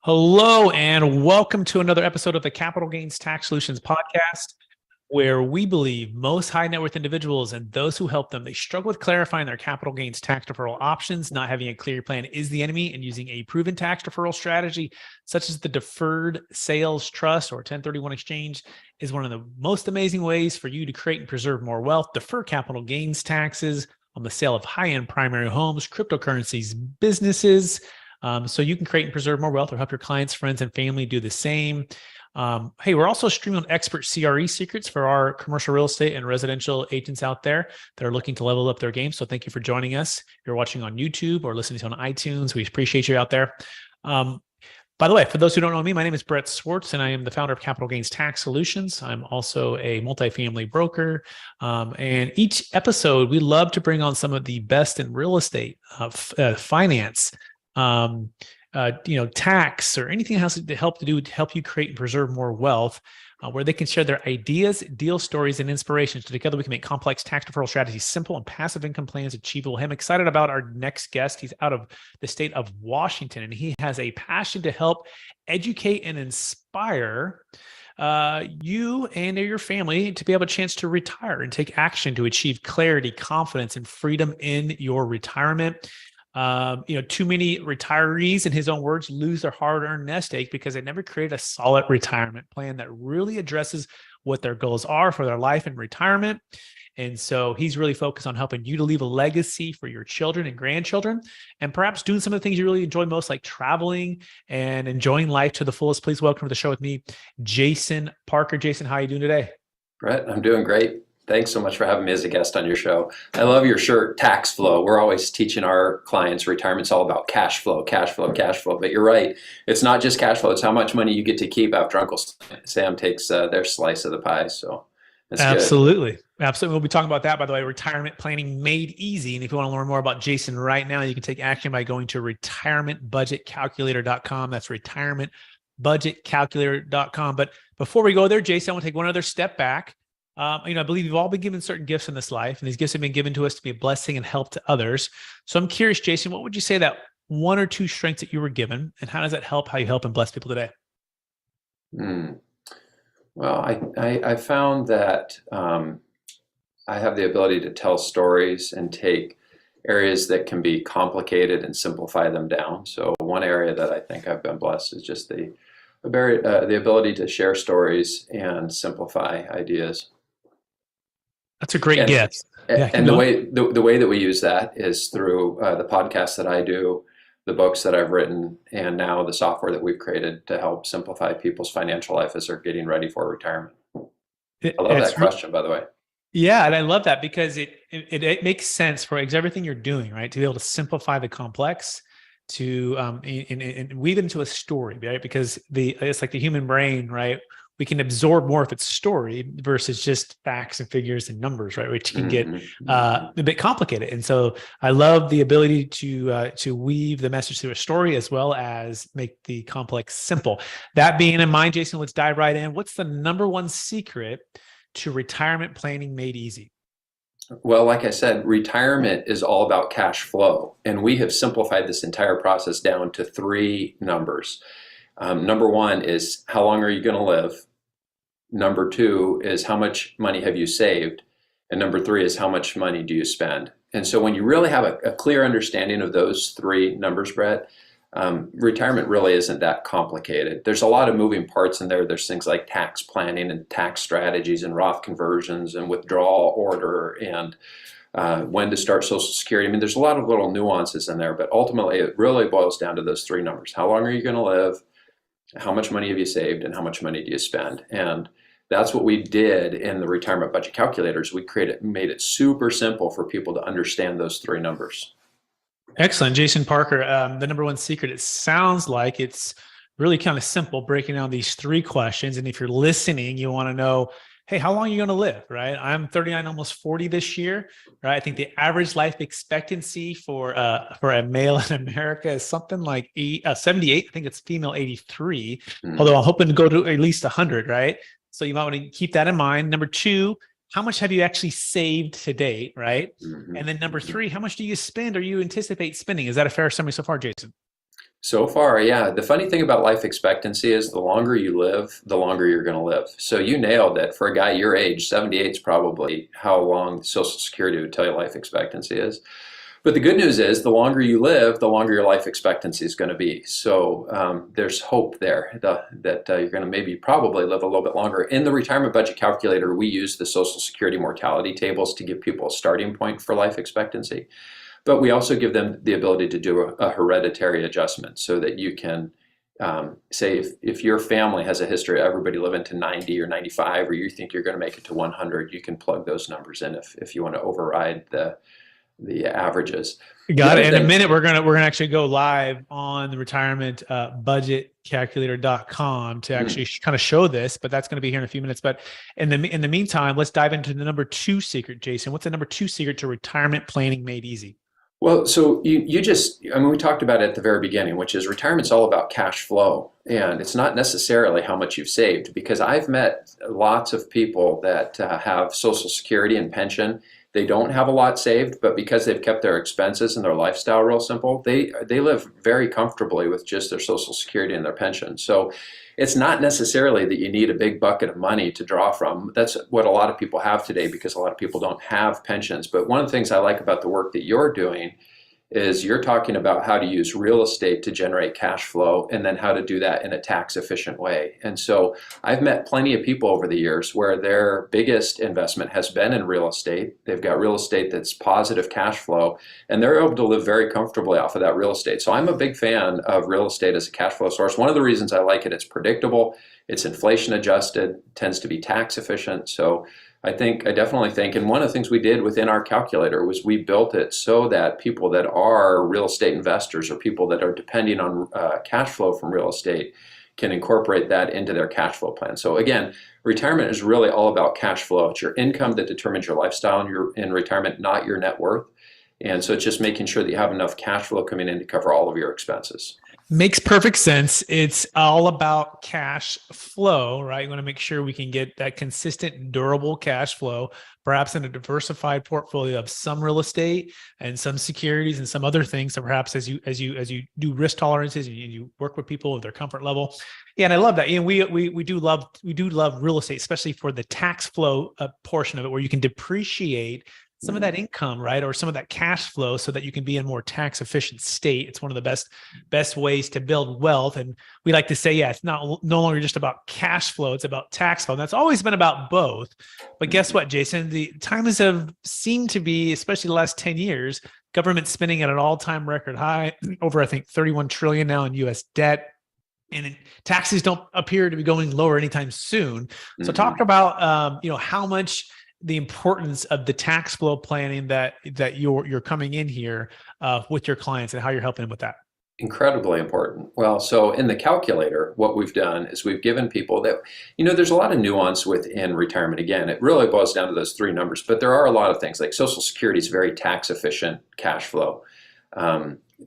Hello, and welcome to another episode of the Capital Gains Tax Solutions podcast, where we believe most high net worth individuals and those who help them, they struggle with clarifying their capital gains tax deferral options. Not having a clear plan is the enemy, and using a proven tax deferral strategy, such as the Deferred Sales Trust or 1031 exchange, is one of the most amazing ways for you to create and preserve more wealth, defer capital gains taxes on the sale of high-end primary homes, cryptocurrencies, businesses, so you can create and preserve more wealth or help your clients, friends, and family do the same. Hey, we're also streaming on expert CRE secrets for our commercial real estate and residential agents out there that are looking to level up their game. So thank you for joining us. If you're watching on YouTube or listening to on iTunes, we appreciate you out there. By the way, for those who don't know me, my name is Brett Swarts, and I am the founder of Capital Gains Tax Solutions. I'm also a multifamily broker. And each episode, we love to bring on some of the best in real estate, finance, tax, or anything else to help you create and preserve more wealth, where they can share their ideas, deal stories, and inspirations. So together we can make complex tax deferral strategies simple and passive income plans achievable. I'm excited about our next guest. He's out of the state of Washington, and he has a passion to help educate and inspire you and your family to be able a chance to retire and take action to achieve clarity, confidence, and freedom in your retirement. Too many retirees, in his own words, lose their hard-earned nest egg because they never create a solid retirement plan that really addresses what their goals are for their life and retirement. And so he's really focused on helping you to leave a legacy for your children and grandchildren, and perhaps doing some of the things you really enjoy most, like traveling and enjoying life to the fullest. Please welcome to the show with me, Jason Parker. Jason, how are you doing today? Brett, I'm doing great. Thanks so much for having me as a guest on your show. I love your shirt, Tax Flow. We're always teaching our clients retirement's all about cash flow, cash flow, cash flow. But you're right. It's not just cash flow. It's how much money you get to keep after Uncle Sam takes their slice of the pie. So that's Absolutely. good. Absolutely. We'll be talking about that, by the way, retirement planning made easy. And if you want to learn more about Jason right now, you can take action by going to retirementbudgetcalculator.com. That's retirementbudgetcalculator.com. But before we go there, Jason, I want to take one other step back. I believe we've all been given certain gifts in this life, and these gifts have been given to us to be a blessing and help to others. So I'm curious, Jason, what would you say that one or two strengths that you were given, and how does that help how you help and bless people today? Well, I found that I have the ability to tell stories and take areas that can be complicated and simplify them down. So one area that I think I've been blessed is just the ability to share stories and simplify ideas. That's a great gift. And the way that we use that is through the podcast that I do, the books that I've written, and now the software that we've created to help simplify people's financial life as they're getting ready for retirement. I love that question, by the way. Yeah, and I love that because it makes sense for everything you're doing, right? To be able to simplify the complex, to and weave it into a story, right? Because it's like the human brain, right? We can absorb more if it's story versus just facts and figures and numbers, right? Which can get a bit complicated. And so I love the ability to weave the message through a story as well as make the complex simple. That being in mind, Jason, let's dive right in. What's the number one secret to retirement planning made easy? Well, like I said, retirement is all about cash flow. And we have simplified this entire process down to three numbers. Number one is how long are you going to live? Number two is how much money have you saved? And number three is how much money do you spend? And so when you really have a clear understanding of those three numbers, Brett, retirement really isn't that complicated. There's a lot of moving parts in there. There's things like tax planning and tax strategies and Roth conversions and withdrawal order and when to start Social Security. I mean, there's a lot of little nuances in there, but ultimately it really boils down to those three numbers. How long are you going to live? How much money have you saved? And how much money do you spend? And that's what we did in the retirement budget calculators. We made it super simple for people to understand those three numbers. Excellent. Jason Parker, the number one secret, it sounds like it's really kind of simple, breaking down these three questions. And if you're listening, you want to know, hey, how long are you going to live, right? I'm 39, almost 40 this year, right? I think the average life expectancy for a male in America is something like 78. I think it's female 83, although I'm hoping to go to at least 100, right? So you might want to keep that in mind. Number two, how much have you actually saved to date, right? And then number three, how much do you spend or you anticipate spending? Is that a fair summary so far, Jason? So far, yeah. The funny thing about life expectancy is the longer you live, the longer you're going to live. So you nailed it. For a guy your age, 78 is probably how long Social Security would tell you life expectancy is. But the good news is the longer you live, the longer your life expectancy is going to be. So there's hope there that you're going to maybe probably live a little bit longer. In the retirement budget calculator, we use the Social Security mortality tables to give people a starting point for life expectancy. But we also give them the ability to do a hereditary adjustment so that you can say if your family has a history of everybody living to 90 or 95, or you think you're going to make it to 100, you can plug those numbers in if you want to override the averages. Got it. In a minute, we're gonna actually go live on the retirement budgetcalculator.com to actually kind of show this, but that's going to be here in a few minutes. But in the meantime, let's dive into the number 2 secret, Jason. What's the number 2 secret to retirement planning made easy? Well, so we talked about it at the very beginning, which is retirement's all about cash flow. And it's not necessarily how much you've saved, because I've met lots of people that have Social Security and pension. They don't have a lot saved, but because they've kept their expenses and their lifestyle real simple, they live very comfortably with just their Social Security and their pension. So it's not necessarily that you need a big bucket of money to draw from. That's what a lot of people have today, because a lot of people don't have pensions. But one of the things I like about the work that you're doing is you're talking about how to use real estate to generate cash flow, and then how to do that in a tax efficient way. And so I've met plenty of people over the years where their biggest investment has been in real estate. They've got real estate that's positive cash flow, and they're able to live very comfortably off of that real estate. So I'm a big fan of real estate as a cash flow source. One of the reasons I like it, it's predictable, it's inflation adjusted, tends to be tax efficient. So I definitely think, and one of the things we did within our calculator was we built it so that people that are real estate investors, or people that are depending on cash flow from real estate, can incorporate that into their cash flow plan. So again, retirement is really all about cash flow. It's your income that determines your lifestyle in retirement, not your net worth. And so it's just making sure that you have enough cash flow coming in to cover all of your expenses. Makes perfect sense. It's all about cash flow, right? You want to make sure we can get that consistent, durable cash flow, perhaps in a diversified portfolio of some real estate and some securities and some other things. So perhaps as you do risk tolerances, you work with people with their comfort level. Yeah, and I love that. You know, we do love real estate, especially for the tax flow portion of it, where you can depreciate some of that income, right? Or some of that cash flow, so that you can be in a more tax efficient state. It's one of the best ways to build wealth. And we like to say, yeah, it's no longer just about cash flow, it's about tax flow. And that's always been about both. But guess what, Jason? The times have seemed to be, especially the last 10 years, government spending at an all-time record high, over, I think, 31 trillion now in US debt. And taxes don't appear to be going lower anytime soon. So talk about, how much the importance of the tax flow planning that you're coming in here with your clients, and how you're helping them with that. Incredibly important. Well, so in the calculator, what we've done is we've given people that, there's a lot of nuance within retirement. Again, it really boils down to those 3 numbers, but there are a lot of things like Social Security is very tax efficient cash flow.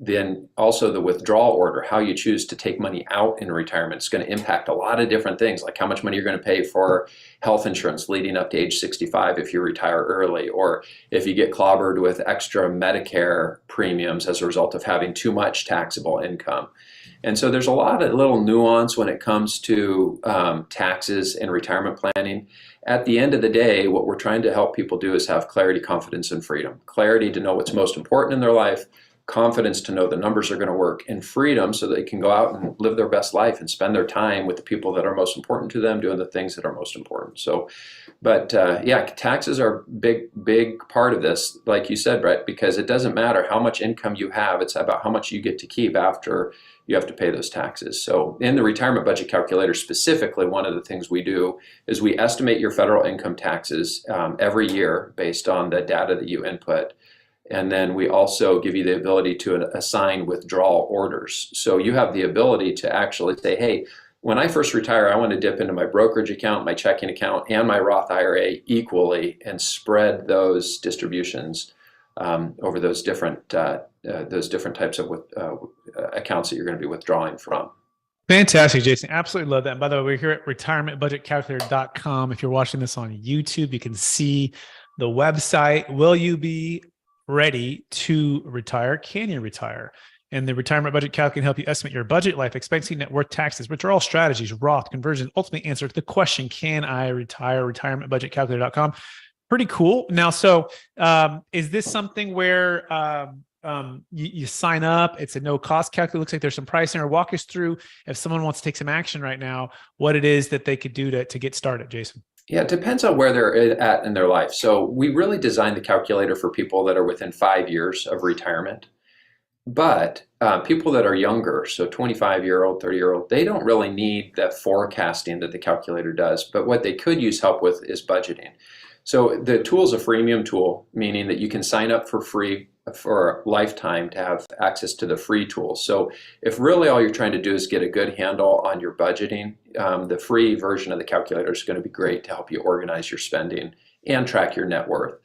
Then also the withdrawal order, how you choose to take money out in retirement, is going to impact a lot of different things, like how much money you're going to pay for health insurance leading up to age 65 if you retire early, or if you get clobbered with extra Medicare premiums as a result of having too much taxable income. And so there's a lot of little nuance when it comes to taxes and retirement planning. At the end of the day, what we're trying to help people do is have clarity, confidence, and freedom. Clarity to know what's most important in their life, confidence to know the numbers are going to work, and freedom so they can go out and live their best life and spend their time with the people that are most important to them, doing the things that are most important. So, but taxes are big part of this, like you said, Brett, because it doesn't matter how much income you have, it's about how much you get to keep after you have to pay those taxes. So in the retirement budget calculator specifically, one of the things we do is we estimate your federal income taxes every year based on the data that you input. And then we also give you the ability to assign withdrawal orders. So you have the ability to actually say, hey, when I first retire, I want to dip into my brokerage account, my checking account, and my Roth IRA equally, and spread those distributions over those different types of accounts that you're going to be withdrawing from. Fantastic, Jason. Absolutely love that. And by the way, we're here at retirementbudgetcalculator.com. If you're watching this on YouTube, you can see the website. Will you be ready to retire? Can you retire? And the retirement budget calc can help you estimate your budget, life expectancy, net worth, taxes, which are all strategies, Roth, conversions, ultimately answer to the question, can I retire? Retirementbudgetcalculator.com. Pretty cool. Now, so is this something where you sign up? It's a no cost calculator. Looks like there's some pricing. Or walk us through, if someone wants to take some action right now, what it is that they could do to get started, Jason. Yeah, it depends on where they're at in their life. So we really designed the calculator for people that are within 5 years of retirement. But people that are younger, so 25-year-old, 30-year-old, they don't really need the forecasting that the calculator does. But what they could use help with is budgeting. So the tool is a freemium tool, meaning that you can sign up for free for a lifetime to have access to the free tools. So if really all you're trying to do is get a good handle on your budgeting, the free version of the calculator is going to be great to help you organize your spending and track your net worth.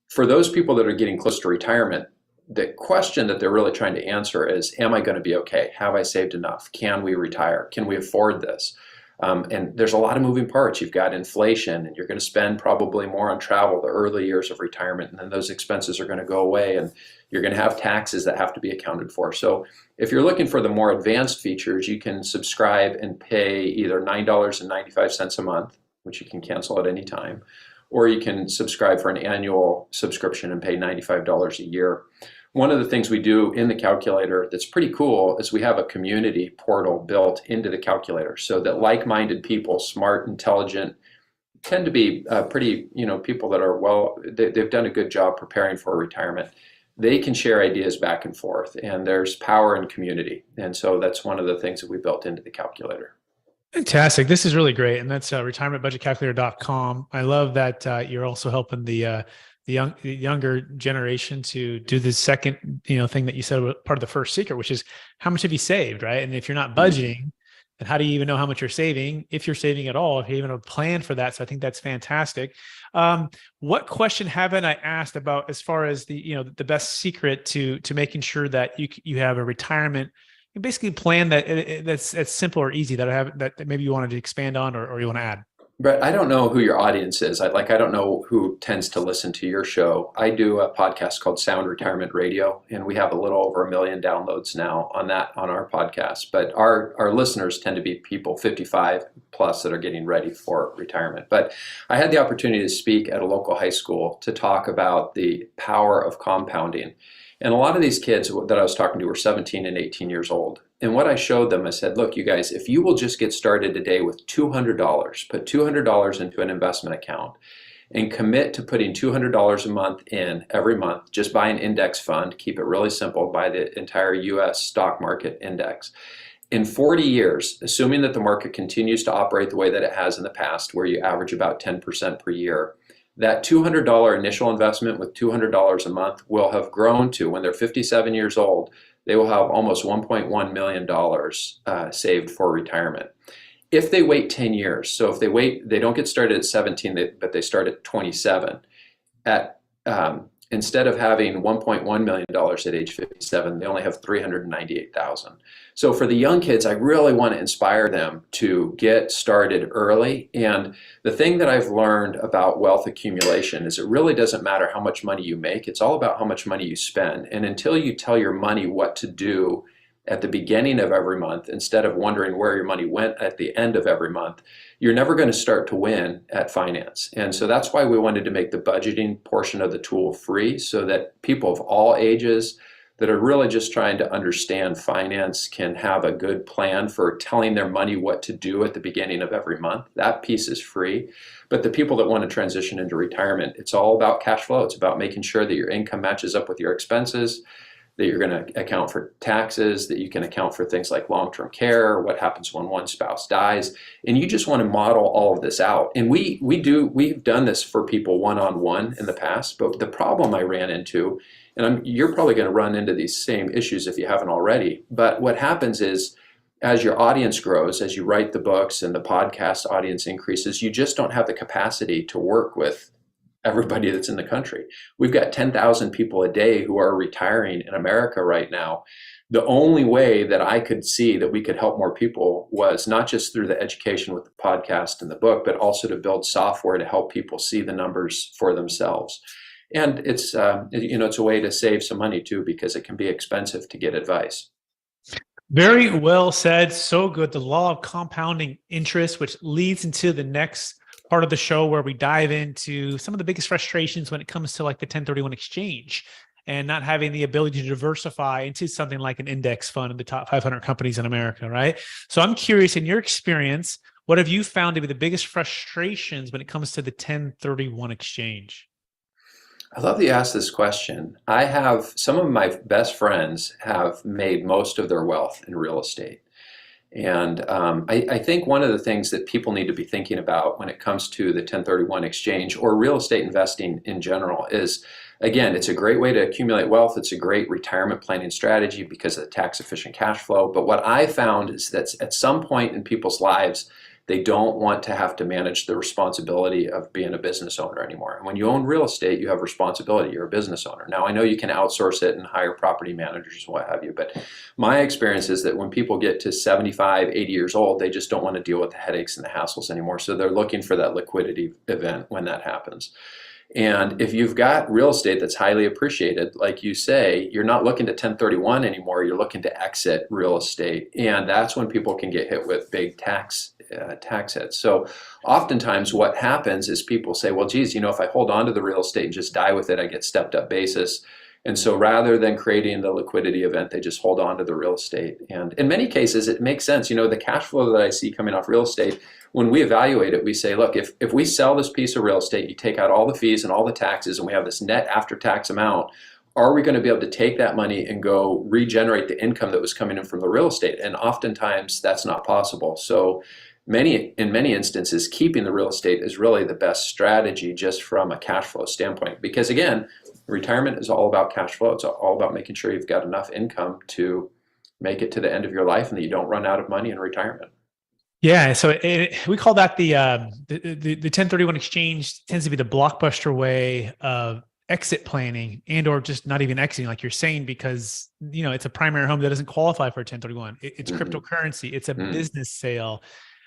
For those people that are getting close to retirement, the question that they're really trying to answer is, am I going to be okay? Have I saved enough? Can we retire? Can we afford this? And there's a lot of moving parts. You've got inflation, and you're going to spend probably more on travel the early years of retirement, and then those expenses are going to go away, and you're going to have taxes that have to be accounted for. So if you're looking for the more advanced features, you can subscribe and pay either $9.95 a month, which you can cancel at any time, or you can subscribe for an annual subscription and pay $95 a year. One of the things we do in the calculator that's pretty cool is we have a community portal built into the calculator so that like-minded people, smart, intelligent, tend to be pretty, people that are they've done a good job preparing for retirement. They can share ideas back and forth, and there's power in community. And so that's one of the things that we built into the calculator. Fantastic. This is really great. And that's retirementbudgetcalculator.com. I love that you're also helping the younger generation to do the second, thing that you said was part of the first secret, which is how much have you saved, right? And if you're not budgeting, then how do you even know how much you're saving? If you're saving at all, if you even have a plan for that. So I think that's fantastic. What question haven't I asked about as far as the best secret to making sure that you have a retirement, basically plan that's simple or easy that maybe you wanted to expand on or you want to add? But I don't know who your audience is. I don't know who tends to listen to your show. I do a podcast called Sound Retirement Radio, and we have a little over 1 million downloads now on our podcast. But our listeners tend to be people 55 plus that are getting ready for retirement. But I had the opportunity to speak at a local high school to talk about the power of compounding. And a lot of these kids that I was talking to were 17 and 18 years old. And what I showed them, I said, look, you guys, if you will just get started today with $200, put $200 into an investment account and commit to putting $200 a month in every month, just buy an index fund, keep it really simple, buy the entire US stock market index. In 40 years, assuming that the market continues to operate the way that it has in the past, where you average about 10% per year, that $200 initial investment with $200 a month will have grown to, when they're 57 years old, they will have almost $1.1 million saved for retirement. If they wait 10 years, so if they don't get started at 17, but they start at 27, instead of having $1.1 million at age 57, they only have $398,000. So for the young kids, I really want to inspire them to get started early. And the thing that I've learned about wealth accumulation is it really doesn't matter how much money you make. It's all about how much money you spend. And until you tell your money what to do at the beginning of every month, instead of wondering where your money went at the end of every month, you're never going to start to win at finance. And so that's why we wanted to make the budgeting portion of the tool free, so that people of all ages that are really just trying to understand finance can have a good plan for telling their money what to do at the beginning of every month. That piece is free. But the people that want to transition into retirement, it's all about cash flow. It's about making sure that your income matches up with your expenses, that you're going to account for taxes, that you can account for things like long-term care, what happens when one spouse dies. And you just want to model all of this out. And we've done this for people one-on-one in the past, but the problem I ran into, and you're probably going to run into these same issues if you haven't already, but what happens is, as your audience grows, as you write the books and the podcast audience increases, you just don't have the capacity to work with everybody that's in the country. We've got 10,000 people a day who are retiring in America right now. The only way that I could see that we could help more people was not just through the education with the podcast and the book, but also to build software to help people see the numbers for themselves. And it's a way to save some money too, because it can be expensive to get advice. Very well said. So good. The law of compounding interest, which leads into the next part of the show where we dive into some of the biggest frustrations when it comes to like the 1031 exchange and not having the ability to diversify into something like an index fund in the top 500 companies in America, right? So I'm curious, in your experience, what have you found to be the biggest frustrations when it comes to the 1031 exchange? I love that you asked this question. I have some of my best friends have made most of their wealth in real estate. And I think one of the things that people need to be thinking about when it comes to the 1031 exchange or real estate investing in general is, again, it's a great way to accumulate wealth. It's a great retirement planning strategy because of the tax efficient cash flow. But what I found is that at some point in people's lives, they don't want to have to manage the responsibility of being a business owner anymore. And when you own real estate, you have responsibility. You're a business owner. Now, I know you can outsource it and hire property managers and what have you, but my experience is that when people get to 75, 80 years old, they just don't want to deal with the headaches and the hassles anymore. So they're looking for that liquidity event when that happens. And if you've got real estate that's highly appreciated, like you say, you're not looking to 1031 anymore, you're looking to exit real estate. And that's when people can get hit with big tax hits. So oftentimes what happens is people say, well, geez, if I hold on to the real estate and just die with it, I get stepped up basis. And so rather than creating the liquidity event, they just hold on to the real estate. And in many cases, it makes sense. The cash flow that I see coming off real estate, when we evaluate it, we say, look, if we sell this piece of real estate, you take out all the fees and all the taxes, and we have this net after-tax amount, are we going to be able to take that money and go regenerate the income that was coming in from the real estate? And oftentimes, that's not possible. So in many instances, keeping the real estate is really the best strategy just from a cash flow standpoint. Because again, retirement is all about cash flow. It's all about making sure you've got enough income to make it to the end of your life and that you don't run out of money in retirement. Yeah, so we call that the 1031 exchange tends to be the blockbuster way of exit planning and or just not even exiting, like you're saying, because it's a primary home that doesn't qualify for a 1031. It's cryptocurrency, it's a business sale,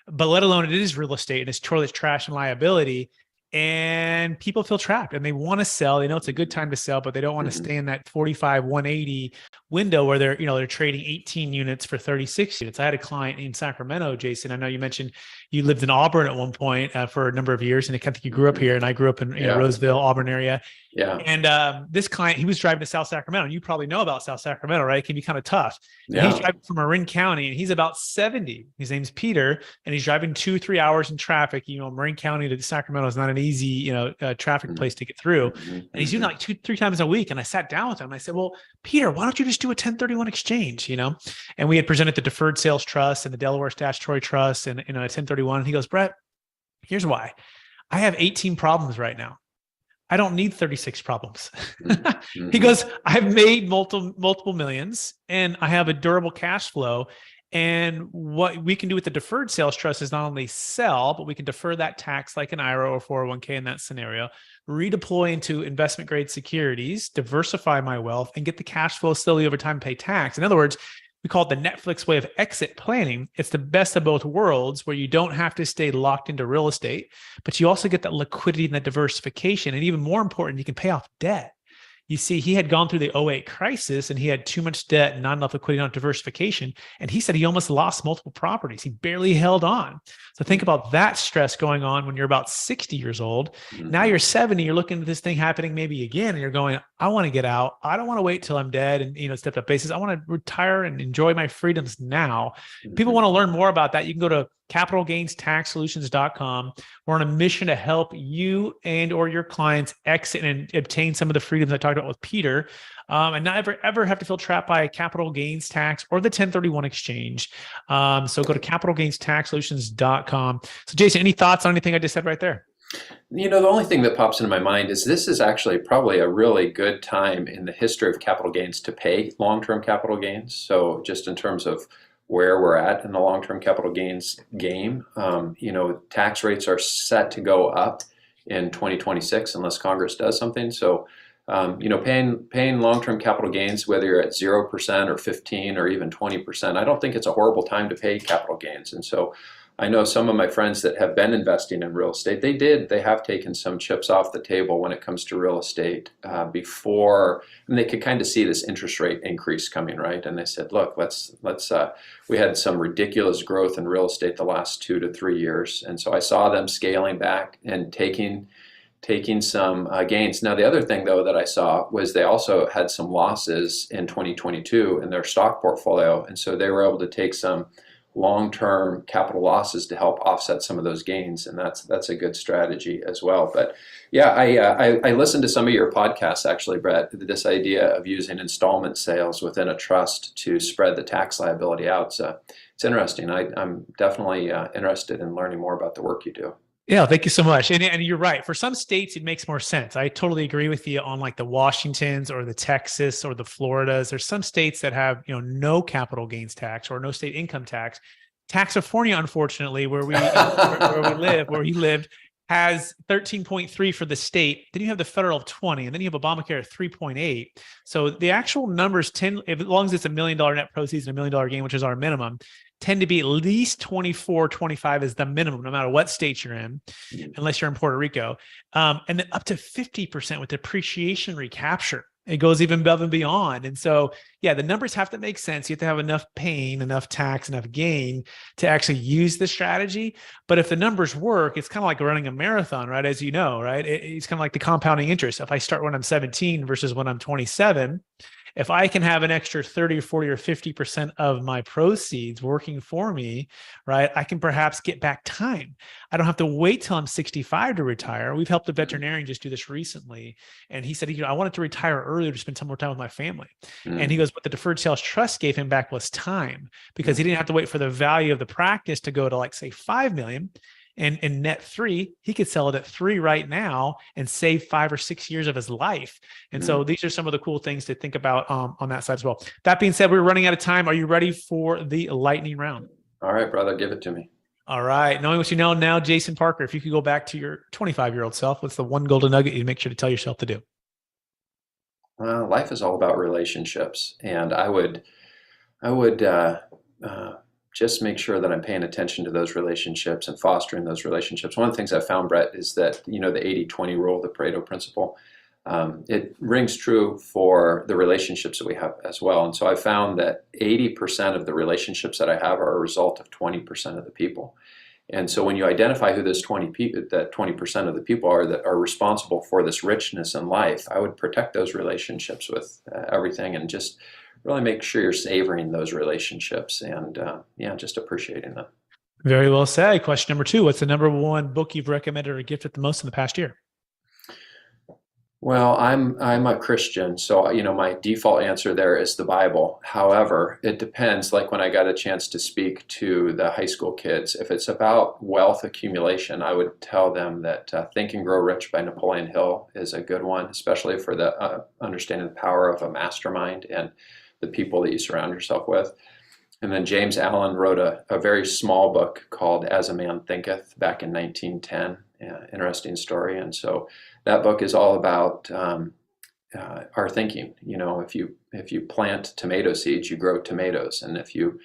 but let alone it is real estate and it's toilet trash and liability. And people feel trapped and they want to sell. They know it's a good time to sell, but they don't want to stay in that 45, 180 window where they're trading 18 units for 36 units. I had a client in Sacramento, Jason. I know you mentioned you lived in Auburn at one point for a number of years, and I think you grew up here, and I grew up in Roseville, Auburn area. Yeah. And this client, he was driving to South Sacramento. And you probably know about South Sacramento, right? It can be kind of tough. Yeah. He's driving from Marin County, and he's about 70. His name's Peter, and he's driving 2-3 hours in traffic. Marin County to Sacramento is not an easy, traffic place to get through. And he's doing like 2-3 times a week. And I sat down with him and I said, well, Peter, why don't you just do a 1031 exchange, And we had presented the Deferred Sales Trust and the Delaware Statutory Trust and a 1031. And he goes, Brett, here's why. I have 18 problems right now. I don't need 36 problems. He goes, I've made multiple millions and I have a durable cash flow. And what we can do with the Deferred Sales Trust is not only sell, but we can defer that tax like an IRA or 401k in that scenario, redeploy into investment grade securities, diversify my wealth, and get the cash flow slowly over time, pay tax. In other words, we call it the Netflix way of exit planning. It's the best of both worlds where you don't have to stay locked into real estate, but you also get that liquidity and that diversification. And even more important, you can pay off debt. You see, he had gone through the '08 crisis and he had too much debt and not enough liquidity on diversification. And he said he almost lost multiple properties. He barely held on. So think about that stress going on when you're about 60 years old. Now you're 70, you're looking at this thing happening maybe again, and you're going, I want to get out. I don't want to wait till I'm dead and, stepped up basis. I want to retire and enjoy my freedoms now. People want to learn more about that. You can go to capitalgainstaxsolutions.com. We're on a mission to help you and or your clients exit and obtain some of the freedoms I talked about with Peter, and not ever have to feel trapped by capital gains tax or the 1031 exchange. So go to capitalgainstaxsolutions.com. So Jason, any thoughts on anything I just said right there? The only thing that pops into my mind is this is actually probably a really good time in the history of capital gains to pay long-term capital gains. So just in terms of where we're at in the long-term capital gains game, tax rates are set to go up in 2026 unless Congress does something. So, paying long-term capital gains, whether you're at 0% or 15 or even 20%, I don't think it's a horrible time to pay capital gains. And so I know some of my friends that have been investing in real estate, they have taken some chips off the table when it comes to real estate before, and they could kind of see this interest rate increase coming, right? And they said, look, we had some ridiculous growth in real estate the last 2 to 3 years. And so I saw them scaling back and taking some gains. Now, the other thing, though, that I saw was they also had some losses in 2022 in their stock portfolio. And so they were able to take some long-term capital losses to help offset some of those gains. And that's a good strategy as well. But yeah, I listened to some of your podcasts, actually, Brett, this idea of using installment sales within a trust to spread the tax liability out. So it's interesting. I'm definitely interested in learning more about the work you do. Yeah, thank you so much. And you're right. For some states, it makes more sense. I totally agree with you on like the Washingtons or the Texas or the Floridas. There's some states that have, no capital gains tax or no state income tax. California, unfortunately, where we lived, has 13.3 for the state. Then you have the federal of 20, and then you have Obamacare at 3.8. So the actual numbers as long as it's $1 million net proceeds and $1 million gain, which is our minimum, tend to be at least 24, 25 is the minimum, no matter what state you're in, unless you're in Puerto Rico. And then up to 50% with depreciation recapture. It goes even above and beyond. And so, yeah, the numbers have to make sense. You have to have enough pain, enough tax, enough gain to actually use the strategy. But if the numbers work, it's kind of like running a marathon, right? As you know, right? It's kind of like the compounding interest. If I start when I'm 17 versus when I'm 27, if I can have an extra 30 or 40 or 50% of my proceeds working for me, right, I can perhaps get back time. I don't have to wait till I'm 65 to retire. We've helped a veterinarian just do this recently. And he said, I wanted to retire earlier to spend some more time with my family. And he goes, what the Deferred Sales Trust gave him back was time, because he didn't have to wait for the value of the practice to go to, like, say, 5 million. And in net 3, he could sell it at 3 right now and save 5 or 6 years of his life. And so these are some of the cool things to think about on that side as well. That being said, we're running out of time. Are you ready for the lightning round? All right, brother, give it to me. All right. Knowing what you know now, Jason Parker, if you could go back to your 25-year-old self, what's the one golden nugget you'd make sure to tell yourself to do? Well, life is all about relationships. And I would just make sure that I'm paying attention to those relationships and fostering those relationships. One of the things I've found, Brett, is that, the 80-20 rule, the Pareto principle, it rings true for the relationships that we have as well. And so I found that 80% of the relationships that I have are a result of 20% of the people. And so when you identify who those 20% of the people are that are responsible for this richness in life, I would protect those relationships with everything, and just really make sure you're savoring those relationships and just appreciating them. Very well said. Question number 2, what's the number one book you've recommended or gifted the most in the past year? Well, I'm a Christian, so my default answer there is the Bible. However, it depends. Like when I got a chance to speak to the high school kids, if it's about wealth accumulation, I would tell them that Think and Grow Rich by Napoleon Hill is a good one, especially for the understanding the power of a mastermind and the people that you surround yourself with. And then James Allen wrote a very small book called As a Man Thinketh back in 1910. Interesting story. And so that book is all about our thinking. If you plant tomato seeds, you grow tomatoes. And if you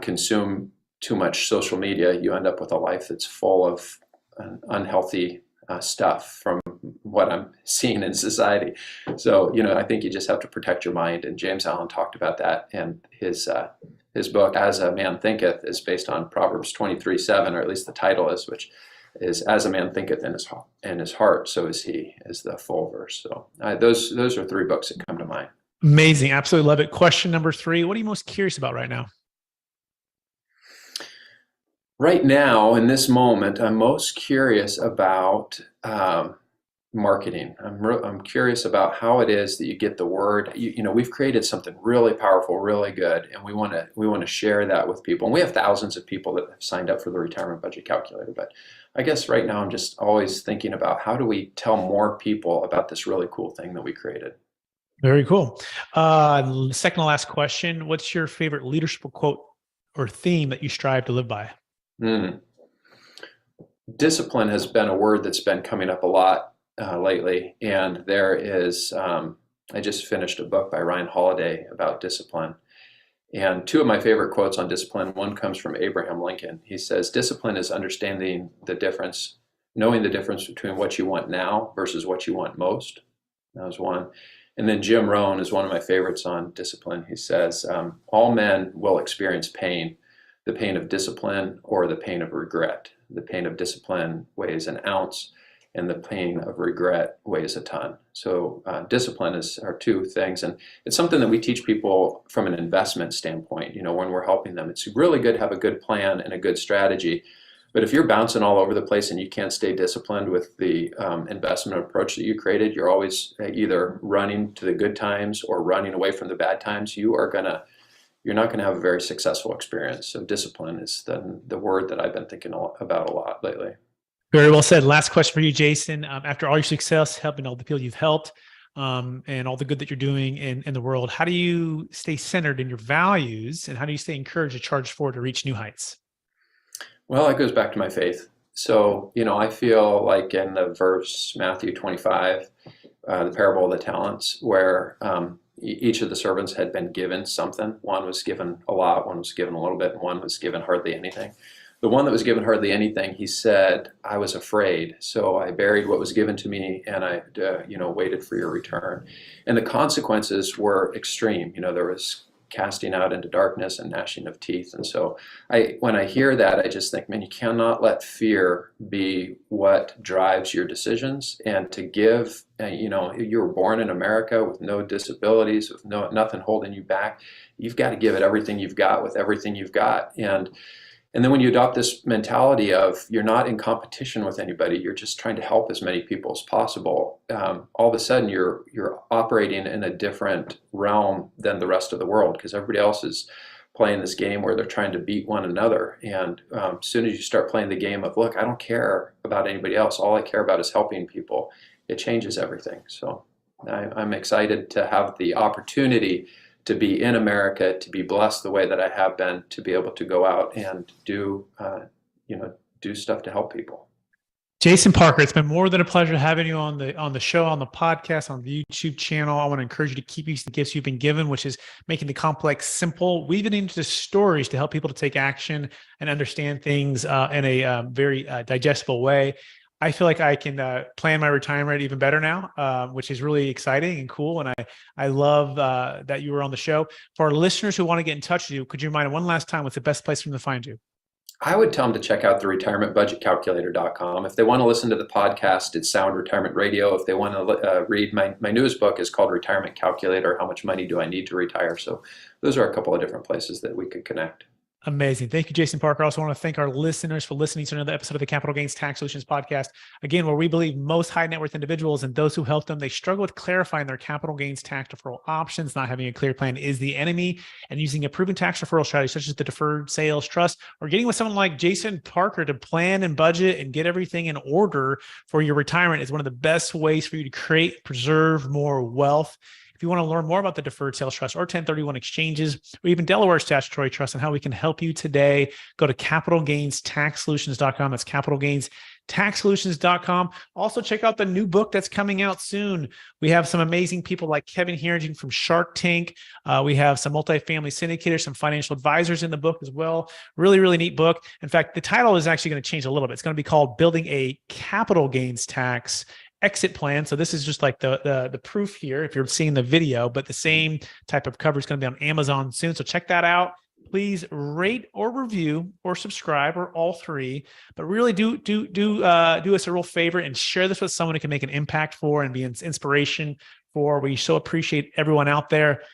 consume too much social media, you end up with a life that's full of unhealthy stuff from what I'm seeing in society. So, I think you just have to protect your mind. And James Allen talked about that. And his book, As a Man Thinketh, is based on Proverbs 23:7, or at least the title is, which is As a Man Thinketh in his heart, so is he, is the full verse. So those are 3 books that come to mind. Amazing. Absolutely love it. Question number 3, what are you most curious about right now? Right now, in this moment, I'm most curious about marketing. I'm curious about how it is that you get the word. We've created something really powerful, really good, and we want to share that with people. And we have thousands of people that have signed up for the Retirement Budget Calculator. But I guess right now I'm just always thinking about how do we tell more people about this really cool thing that we created. Very cool. Second to last question, what's your favorite leadership quote or theme that you strive to live by? Discipline has been a word that's been coming up a lot lately, and there is I just finished a book by Ryan Holiday about discipline, And two of my favorite quotes on discipline, one comes from Abraham Lincoln. He says, discipline is understanding the difference, knowing the difference between what you want now versus what you want most. That was one. And then Jim Rohn is one of my favorites on discipline. He says, all men will experience pain, the pain of discipline or the pain of regret. The pain of discipline weighs an ounce, and the pain of regret weighs a ton. So discipline are two things. And it's something that we teach people from an investment standpoint. When we're helping them, it's really good to have a good plan and a good strategy. But if you're bouncing all over the place and you can't stay disciplined with the investment approach that you created, you're always either running to the good times or running away from the bad times, you're not going to have a very successful experience. So discipline is the word that I've been thinking about a lot lately. Very well said. Last question for you, Jason. After all your success, helping all the people you've helped, and all the good that you're doing in the world, how do you stay centered in your values, and how do you stay encouraged to charge forward to reach new heights? Well, it goes back to my faith. So, I feel like in the verse, Matthew 25, the parable of the talents, where each of the servants had been given something. One was given a lot, one was given a little bit, and one was given hardly anything. The one that was given hardly anything, he said, I was afraid, so I buried what was given to me, and I, waited for your return. And the consequences were extreme. There was casting out into darkness and gnashing of teeth. And so when I hear that, I just think, man, you cannot let fear be what drives your decisions. And to give, you were born in America with no disabilities, with nothing holding you back. You've got to give it everything you've got with everything you've got. And then when you adopt this mentality of you're not in competition with anybody, you're just trying to help as many people as possible, all of a sudden you're operating in a different realm than the rest of the world, because everybody else is playing this game where they're trying to beat one another. And as soon as you start playing the game of, look, I don't care about anybody else, all I care about is helping people, it changes everything. So I'm excited to have the opportunity to be in America, to be blessed the way that I have been, to be able to go out and do stuff to help people. Jason Parker, it's been more than a pleasure having you on the show, on the podcast, on the YouTube channel. I want to encourage you to keep using the gifts you've been given, which is making the complex simple, weaving into stories to help people to take action and understand things in a very digestible way. I feel like I can plan my retirement even better now, which is really exciting and cool. And I love that you were on the show. For our listeners who want to get in touch with you, could you remind one last time what's the best place for them to find you? I would tell them to check out the retirementbudgetcalculator.com. If they want to listen to the podcast, it's Sound Retirement Radio. If they want to read my newest book, is called Retirement Calculator, How Much Money Do I Need to Retire? So those are a couple of different places that we could connect. Amazing. Thank you, Jason Parker. I also want to thank our listeners for listening to another episode of the Capital Gains Tax Solutions podcast. Again, where we believe most high net worth individuals and those who help them, they struggle with clarifying their capital gains tax deferral options. Not having a clear plan is the enemy, and using a proven tax deferral strategy such as the Deferred Sales Trust, or getting with someone like Jason Parker to plan and budget and get everything in order for your retirement is one of the best ways for you to create, preserve more wealth. If you want to learn more about the Deferred Sales Trust or 1031 exchanges, or even Delaware Statutory Trust and how we can help you today, go to capitalgainstaxsolutions.com. That's capitalgainstaxsolutions.com. Also, check out the new book that's coming out soon. We have some amazing people like Kevin Harrington from Shark Tank. We have some multifamily syndicators, some financial advisors in the book as well. Really, really neat book. In fact, the title is actually going to change a little bit. It's going to be called Building a Capital Gains Tax Exit Plan. So this is just like the proof here if you're seeing the video, but the same type of cover is going to be on Amazon soon. So check that out. Please rate or review or subscribe or all three, but really do us a real favor and share this with someone who can make an impact for and be an inspiration for. We so appreciate everyone out there.